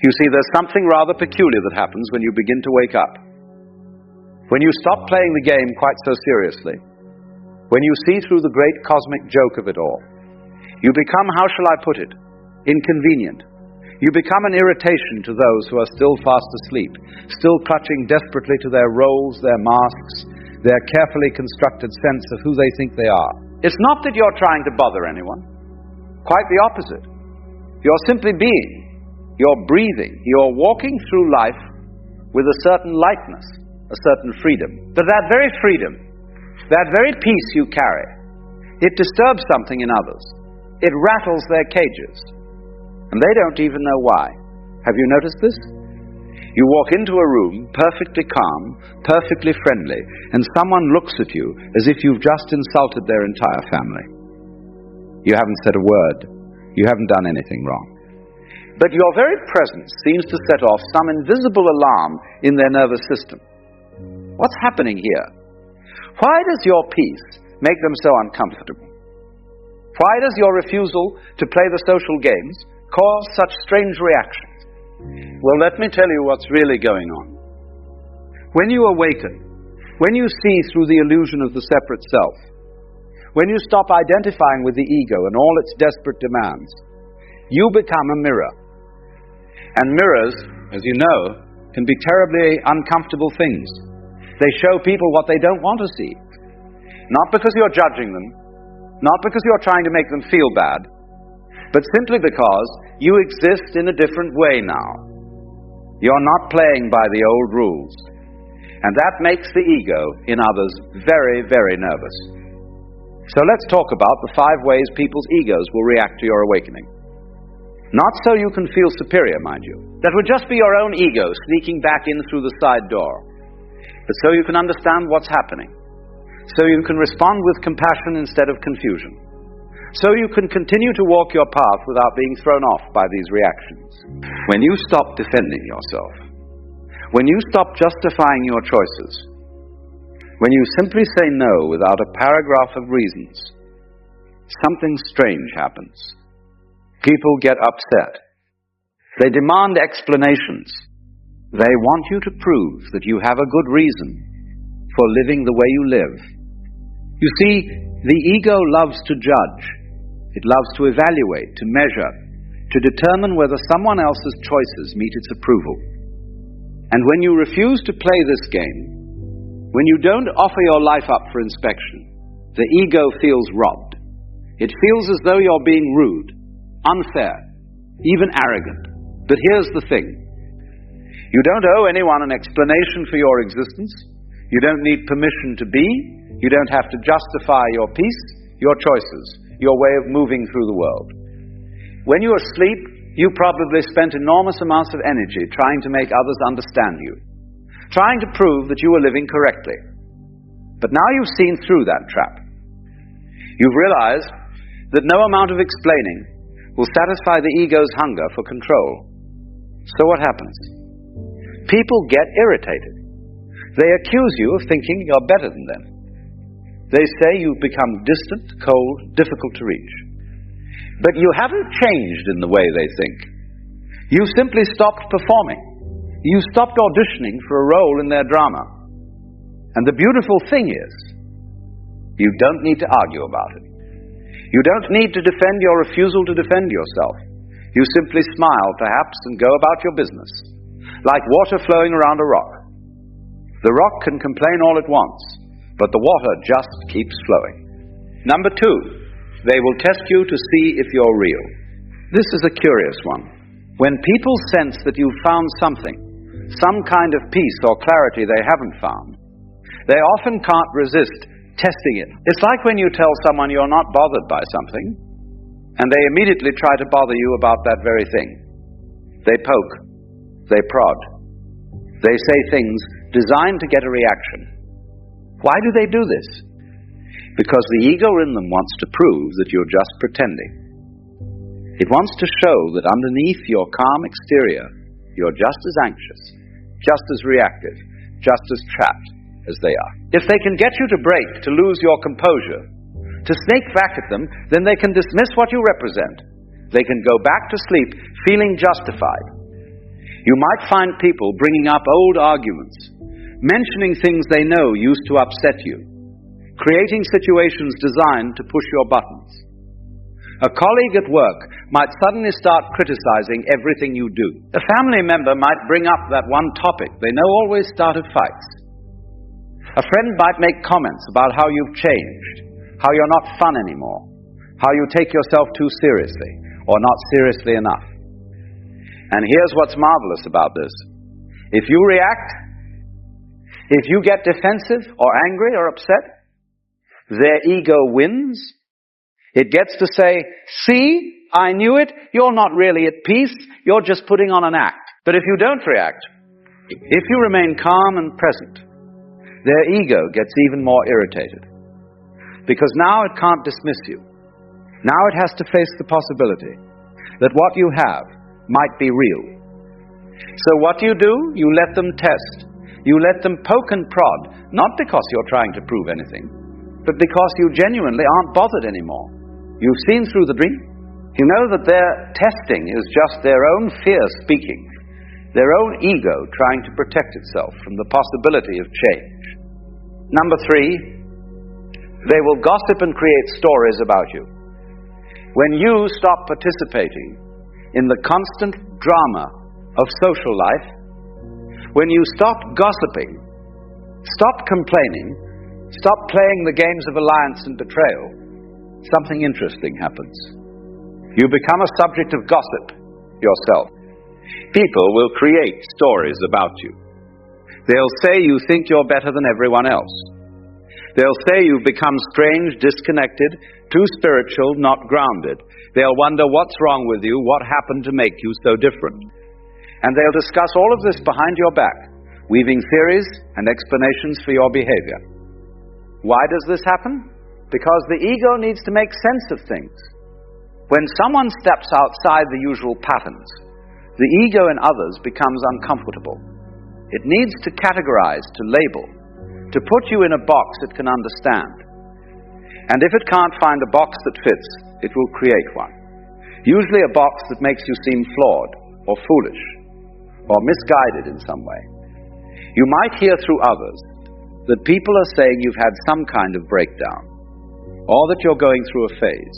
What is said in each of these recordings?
You see, there's something rather peculiar that happens when you begin to wake up. When you stop playing the game quite so seriously, when you see through the great cosmic joke of it all, you become, how shall I put it, inconvenient. You become an irritation to those who are still fast asleep, still clutching desperately to their roles, their masks, their carefully constructed sense of who they think they are. It's not that you're trying to bother anyone. Quite the opposite. You're simply being. You're breathing. You're walking through life with a certain lightness, a certain freedom. But that very freedom, that very peace you carry, it disturbs something in others. It rattles their cages. And they don't even know why. Have you noticed this? You walk into a room, perfectly calm, perfectly friendly, and someone looks at you as if you've just insulted their entire family. You haven't said a word. You haven't done anything wrong. But your very presence seems to set off some invisible alarm in their nervous system. What's happening here? Why does your peace make them so uncomfortable? Why does your refusal to play the social games cause such strange reactions? Well, let me tell you what's really going on. When you awaken, when you see through the illusion of the separate self, when you stop identifying with the ego and all its desperate demands, you become a mirror. And mirrors, as you know, can be terribly uncomfortable things. They show people what they don't want to see. Not because you're judging them, not because you're trying to make them feel bad, but simply because you exist in a different way now. You're not playing by the old rules. And that makes the ego in others very, very nervous. So let's talk about the 5 ways people's egos will react to your awakening. Not so you can feel superior, mind you. That would just be your own ego sneaking back in through the side door. But so you can understand what's happening. So you can respond with compassion instead of confusion. So you can continue to walk your path without being thrown off by these reactions. When you stop defending yourself, when you stop justifying your choices, when you simply say no without a paragraph of reasons, something strange happens. People get upset. They demand explanations. They want you to prove that you have a good reason for living the way you live. You see, the ego loves to judge. It loves to evaluate, to measure, to determine whether someone else's choices meet its approval. And when you refuse to play this game, when you don't offer your life up for inspection, the ego feels robbed. It feels as though you're being rude, unfair, even arrogant. But here's the thing. You don't owe anyone an explanation for your existence. You don't need permission to be. You don't have to justify your peace, your choices, your way of moving through the world. When you're asleep, you probably spent enormous amounts of energy trying to make others understand you, trying to prove that you were living correctly. But now you've seen through that trap. You've realized that no amount of explaining will satisfy the ego's hunger for control. So what happens? People get irritated. They accuse you of thinking you're better than them. They say you've become distant, cold, difficult to reach. But you haven't changed in the way they think. You simply stopped performing. You stopped auditioning for a role in their drama. And the beautiful thing is, you don't need to argue about it. You don't need to defend your refusal to defend yourself. You simply smile, perhaps, and go about your business, like water flowing around a rock. The rock can complain all it wants, but the water just keeps flowing. Number 2, they will test you to see if you're real. This is a curious one. When people sense that you've found something, some kind of peace or clarity they haven't found, they often can't resist testing it. It's like when you tell someone you're not bothered by something, and they immediately try to bother you about that very thing. They poke, they prod, they say things designed to get a reaction. Why do they do this? Because the ego in them wants to prove that you're just pretending. It wants to show that underneath your calm exterior, you're just as anxious, just as reactive, just as trapped as they are. If they can get you to break, to lose your composure, to snake back at them, then they can dismiss what you represent. They can go back to sleep feeling justified. You might find people bringing up old arguments, mentioning things they know used to upset you, creating situations designed to push your buttons. A colleague at work might suddenly start criticizing everything you do. A family member might bring up that one topic they know always started fights. A friend might make comments about how you've changed, how you're not fun anymore, how you take yourself too seriously, or not seriously enough. And here's what's marvelous about this. If you react, if you get defensive or angry or upset, their ego wins. It gets to say, see, I knew it, you're not really at peace, you're just putting on an act. But if you don't react, if you remain calm and present, their ego gets even more irritated. Because now it can't dismiss you. Now it has to face the possibility that what you have might be real. So what do? You let them test. You let them poke and prod, not because you're trying to prove anything, but because you genuinely aren't bothered anymore. You've seen through the dream. You know that their testing is just their own fear speaking, their own ego trying to protect itself from the possibility of change. Number 3, they will gossip and create stories about you. When you stop participating in the constant drama of social life, when you stop gossiping, stop complaining, stop playing the games of alliance and betrayal, something interesting happens. You become a subject of gossip yourself. People will create stories about you. They'll say you think you're better than everyone else. They'll say you've become strange, disconnected, too spiritual, not grounded. They'll wonder what's wrong with you, what happened to make you so different. And they'll discuss all of this behind your back, weaving theories and explanations for your behavior. Why does this happen? Because the ego needs to make sense of things. When someone steps outside the usual patterns, the ego in others becomes uncomfortable. It needs to categorize, to label, to put you in a box it can understand. And if it can't find a box that fits, it will create one. Usually a box that makes you seem flawed, or foolish, or misguided in some way. You might hear through others that people are saying you've had some kind of breakdown, or that you're going through a phase,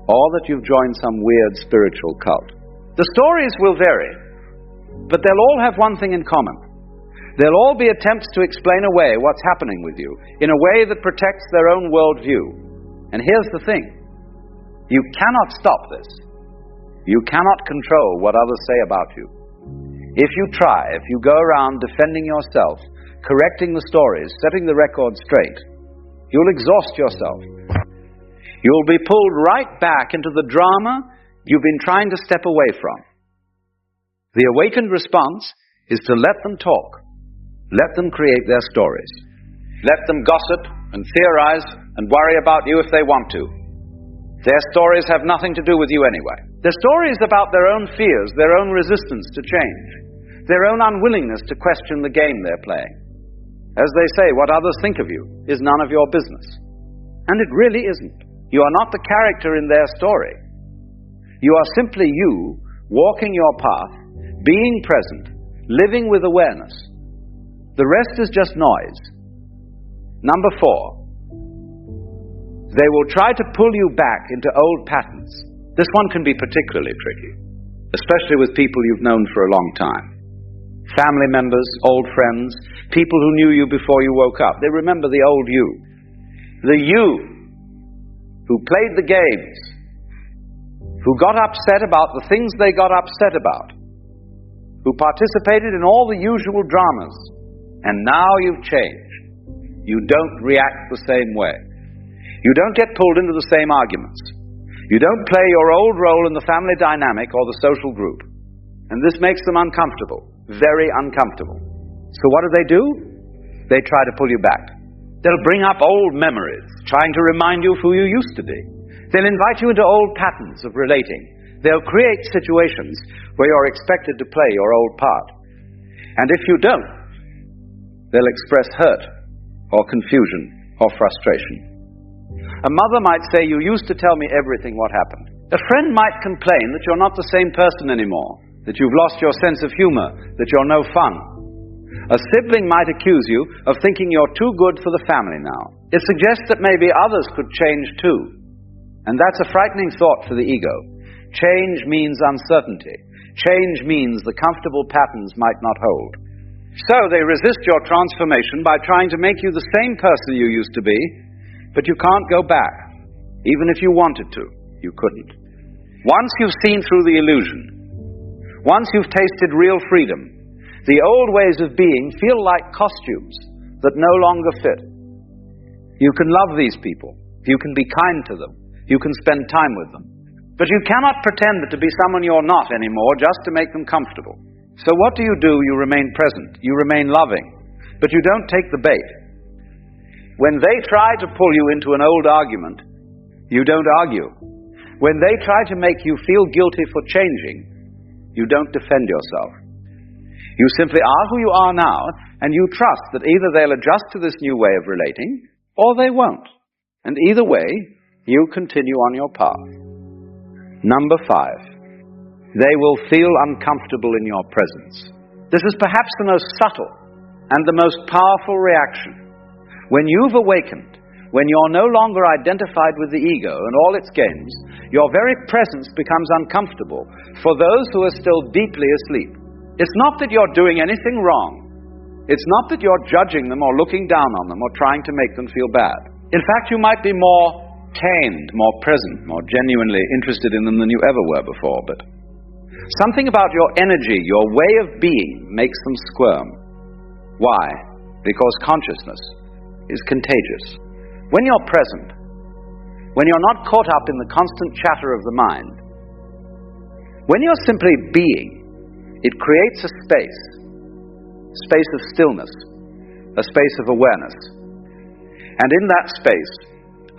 or that you've joined some weird spiritual cult. The stories will vary, but they'll all have one thing in common. They'll all be attempts to explain away what's happening with you in a way that protects their own worldview. And here's the thing. You cannot stop this. You cannot control what others say about you. If you try, if you go around defending yourself, correcting the stories, setting the record straight, you'll exhaust yourself. You'll be pulled right back into the drama you've been trying to step away from. The awakened response is to let them talk. Let them create their stories. Let them gossip and theorize and worry about you if they want to. Their stories have nothing to do with you anyway. Their stories about their own fears, their own resistance to change, their own unwillingness to question the game they're playing. As they say, what others think of you is none of your business. And it really isn't. You are not the character in their story. You are simply you, walking your path, being present, living with awareness. The rest is just noise. Number 4. They will try to pull you back into old patterns. This one can be particularly tricky, especially with people you've known for a long time. Family members, old friends, people who knew you before you woke up. They remember the old you. The you who played the games, who got upset about the things they got upset about, who participated in all the usual dramas. And now you've changed. You don't react the same way. You don't get pulled into the same arguments. You don't play your old role in the family dynamic or the social group. And this makes them uncomfortable, very uncomfortable. So what do? They try to pull you back. They'll bring up old memories, trying to remind you of who you used to be. They'll invite you into old patterns of relating. They'll create situations where you're expected to play your old part. And if you don't, they'll express hurt or confusion or frustration. A mother might say, you used to tell me everything what happened. A friend might complain that you're not the same person anymore. that you've lost your sense of humor, that you're no fun. A sibling might accuse you of thinking you're too good for the family now. It suggests that maybe others could change too. And that's a frightening thought for the ego. Change means uncertainty. Change means the comfortable patterns might not hold. So they resist your transformation by trying to make you the same person you used to be, but you can't go back. Even if you wanted to, you couldn't. Once you've seen through the illusion, once you've tasted real freedom, the old ways of being feel like costumes that no longer fit. You can love these people. You can be kind to them. You can spend time with them. But you cannot pretend to be someone you're not anymore just to make them comfortable. So what do? You remain present. You remain loving. But you don't take the bait. When they try to pull you into an old argument, you don't argue. When they try to make you feel guilty for changing, you don't defend yourself. You simply are who you are now, and you trust that either they'll adjust to this new way of relating, or they won't. And either way, you continue on your path. Number 5. They will feel uncomfortable in your presence. This is perhaps the most subtle and the most powerful reaction. When you've awakened, when you're no longer identified with the ego and all its games, your very presence becomes uncomfortable for those who are still deeply asleep. It's not that you're doing anything wrong. It's not that you're judging them or looking down on them or trying to make them feel bad. In fact, you might be more tamed, more present, more genuinely interested in them than you ever were before. But something about your energy, your way of being, makes them squirm. Why? Because consciousness is contagious. When you're present, when you're not caught up in the constant chatter of the mind, when you're simply being, it creates a space of stillness, a space of awareness. And in that space,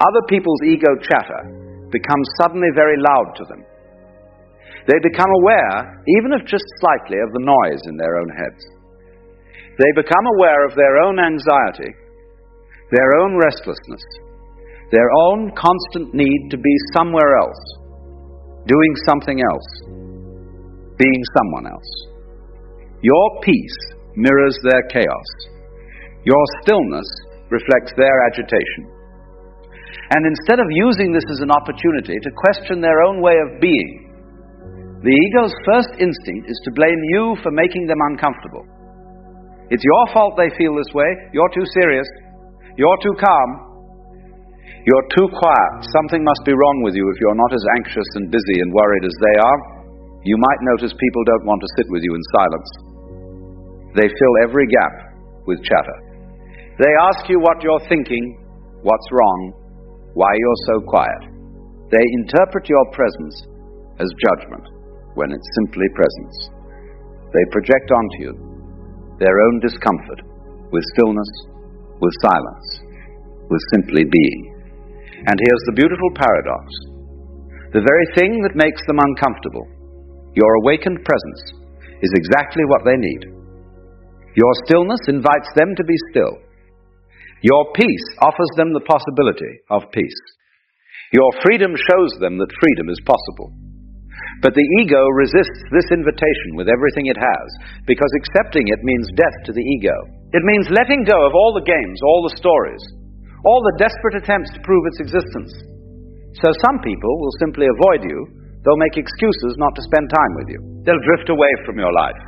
other people's ego chatter becomes suddenly very loud to them. They become aware, even if just slightly, of the noise in their own heads. They become aware of their own anxiety, their own restlessness, their own constant need to be somewhere else, doing something else, being someone else. Your peace mirrors their chaos. Your stillness reflects their agitation. And instead of using this as an opportunity to question their own way of being, the ego's first instinct is to blame you for making them uncomfortable. It's your fault they feel this way. You're too serious. You're too calm. You're too quiet. Something must be wrong with you if you're not as anxious and busy and worried as they are. You might notice people don't want to sit with you in silence. They fill every gap with chatter. They ask you what you're thinking, what's wrong, why you're so quiet. They interpret your presence as judgment when it's simply presence. They project onto you their own discomfort with stillness, with silence, with simply being. And here's the beautiful paradox. The very thing that makes them uncomfortable, your awakened presence, is exactly what they need. Your stillness invites them to be still. Your peace offers them the possibility of peace. Your freedom shows them that freedom is possible. But the ego resists this invitation with everything it has, because accepting it means death to the ego. It means letting go of all the games, all the stories, all the desperate attempts to prove its existence. So some people will simply avoid you. They'll make excuses not to spend time with you. They'll drift away from your life.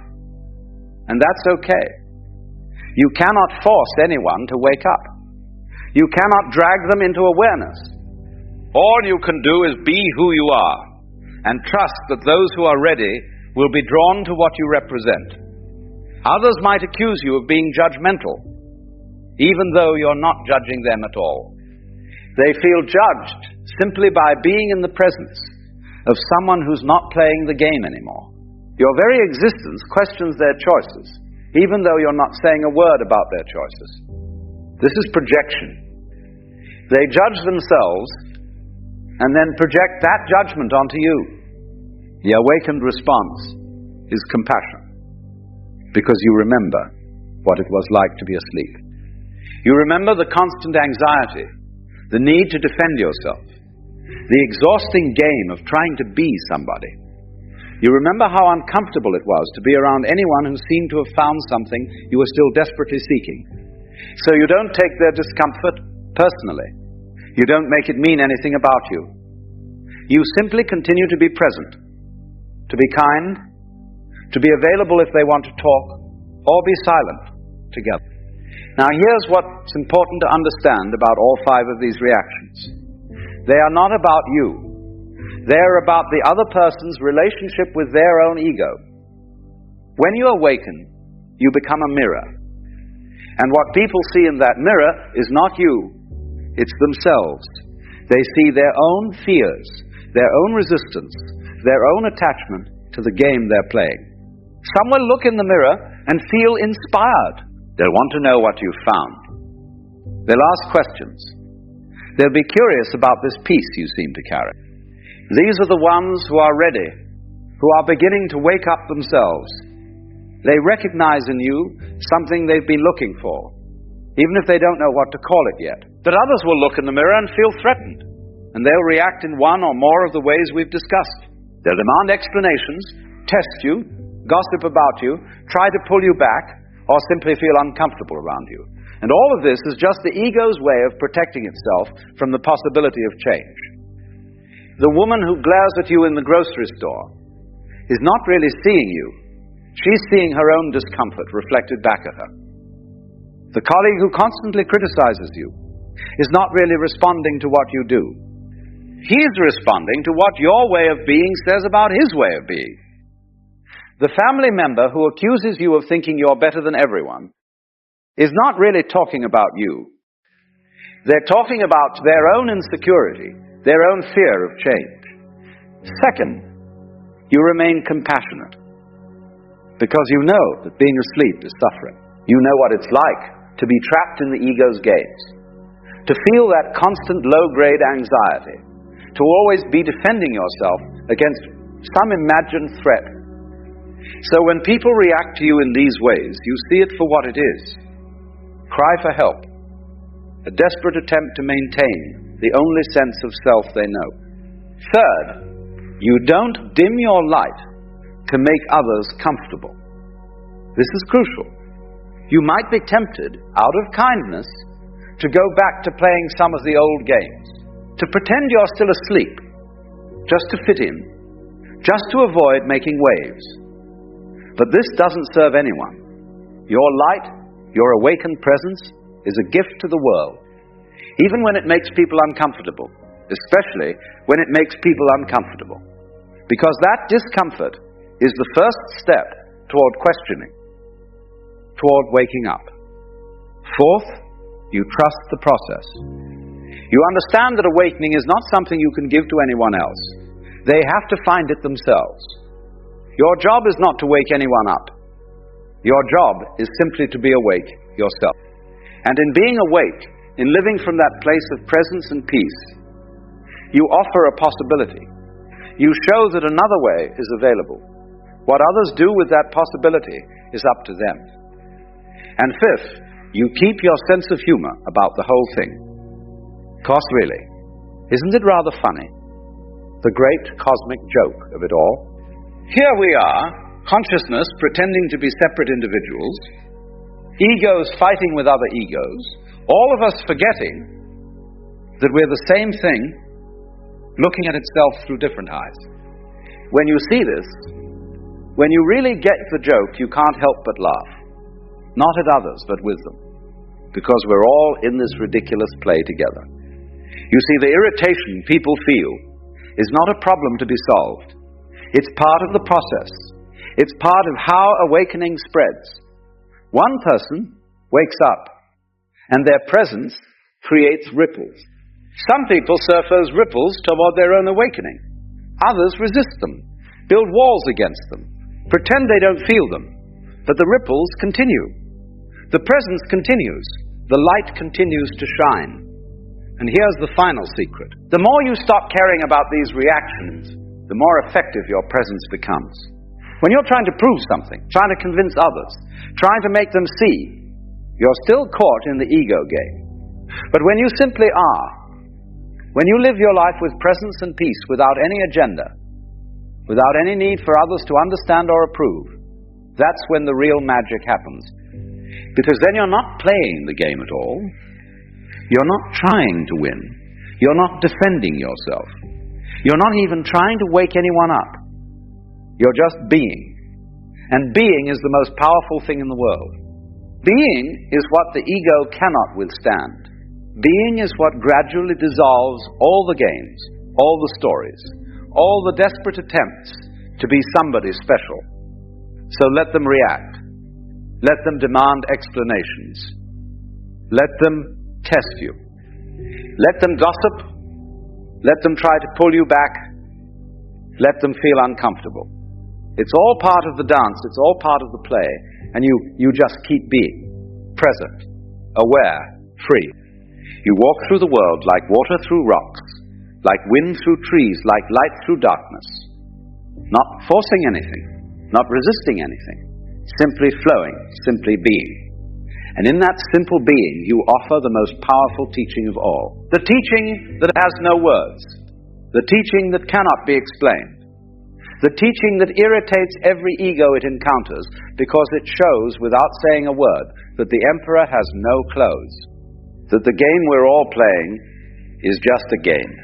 And that's okay. You cannot force anyone to wake up. You cannot drag them into awareness. All you can do is be who you are, and trust that those who are ready will be drawn to what you represent. Others might accuse you of being judgmental, even though you're not judging them at all. They feel judged simply by being in the presence of someone who's not playing the game anymore. Your very existence questions their choices, even though you're not saying a word about their choices. This is projection. They judge themselves and then project that judgment onto you. The awakened response is compassion, because you remember what it was like to be asleep. You remember the constant anxiety, the need to defend yourself, the exhausting game of trying to be somebody. You remember how uncomfortable it was to be around anyone who seemed to have found something you were still desperately seeking. So you don't take their discomfort personally. You don't make it mean anything about you. You simply continue to be present, to be kind, to be available if they want to talk, or be silent together. Now here's what's important to understand about all 5 of these reactions. They are not about you. They're about the other person's relationship with their own ego. When you awaken, you become a mirror. And what people see in that mirror is not you, it's themselves. They see their own fears, their own resistance, their own attachment to the game they're playing. Some will look in the mirror and feel inspired. They'll want to know what you've found. They'll ask questions. They'll be curious about this peace you seem to carry. These are the ones who are ready, who are beginning to wake up themselves. They recognize in you something they've been looking for, even if they don't know what to call it yet. But others will look in the mirror and feel threatened, and they'll react in one or more of the ways we've discussed. They'll demand explanations, test you, gossip about you, try to pull you back, or simply feel uncomfortable around you. And all of this is just the ego's way of protecting itself from the possibility of change. The woman who glares at you in the grocery store is not really seeing you. She's seeing her own discomfort reflected back at her. The colleague who constantly criticizes you is not really responding to what you do. He's responding to what your way of being says about his way of being. The family member who accuses you of thinking you're better than everyone is not really talking about you. They're talking about their own insecurity, their own fear of change. Second, you remain compassionate because you know that being asleep is suffering. You know what it's like to be trapped in the ego's games, to feel that constant low-grade anxiety, to always be defending yourself against some imagined threat. So when people react to you in these ways, you see it for what it is. Cry for help. A desperate attempt to maintain the only sense of self they know. Third, you don't dim your light to make others comfortable. This is crucial. You might be tempted, out of kindness, to go back to playing some of the old games, to pretend you're still asleep, just to fit in, just to avoid making waves. But this doesn't serve anyone. Your light, your awakened presence, is a gift to the world. Even when it makes people uncomfortable, especially when it makes people uncomfortable. Because that discomfort is the first step toward questioning, toward waking up. Fourth, you trust the process. You understand that awakening is not something you can give to anyone else. They have to find it themselves. Your job is not to wake anyone up. Your job is simply to be awake yourself. And in being awake, in living from that place of presence and peace, you offer a possibility. You show that another way is available. What others do with that possibility is up to them. And fifth, you keep your sense of humor about the whole thing. 'Cause really, isn't it rather funny? The great cosmic joke of it all. Here we are, consciousness pretending to be separate individuals, egos fighting with other egos, all of us forgetting that we're the same thing, looking at itself through different eyes. When you see this, when you really get the joke, you can't help but laugh. Not at others, but with them. Because we're all in this ridiculous play together. You see, the irritation people feel is not a problem to be solved. It's part of the process. It's part of how awakening spreads. One person wakes up, and their presence creates ripples. Some people surf those ripples toward their own awakening. Others resist them, build walls against them, pretend they don't feel them. But the ripples continue. The presence continues. The light continues to shine. And here's the final secret. The more you stop caring about these reactions, the more effective your presence becomes. When you're trying to prove something, trying to convince others, trying to make them see, you're still caught in the ego game. But when you simply are, when you live your life with presence and peace without any agenda, without any need for others to understand or approve, that's when the real magic happens. Because then you're not playing the game at all. You're not trying to win. You're not defending yourself. You're not even trying to wake anyone up. You're just being. And being is the most powerful thing in the world. Being is what the ego cannot withstand. Being is what gradually dissolves all the games, all the stories, all the desperate attempts to be somebody special. So let them react. Let them demand explanations. Let them test you. Let them gossip. Let them try to pull you back. Let them feel uncomfortable. It's all part of the dance. It's all part of the play. And you just keep being present, aware, free. You walk through the world like water through rocks, like wind through trees, like light through darkness. Not forcing anything, not resisting anything, simply flowing, simply being. And in that simple being, you offer the most powerful teaching of all. The teaching that has no words. The teaching that cannot be explained. The teaching that irritates every ego it encounters because it shows, without saying a word, that the emperor has no clothes. That the game we're all playing is just a game.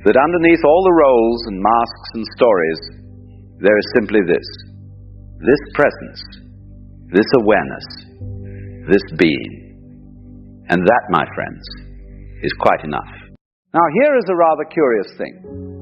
That underneath all the roles and masks and stories, there is simply this presence, this awareness, this being. And that, my friends, is quite enough. Now here is a rather curious thing.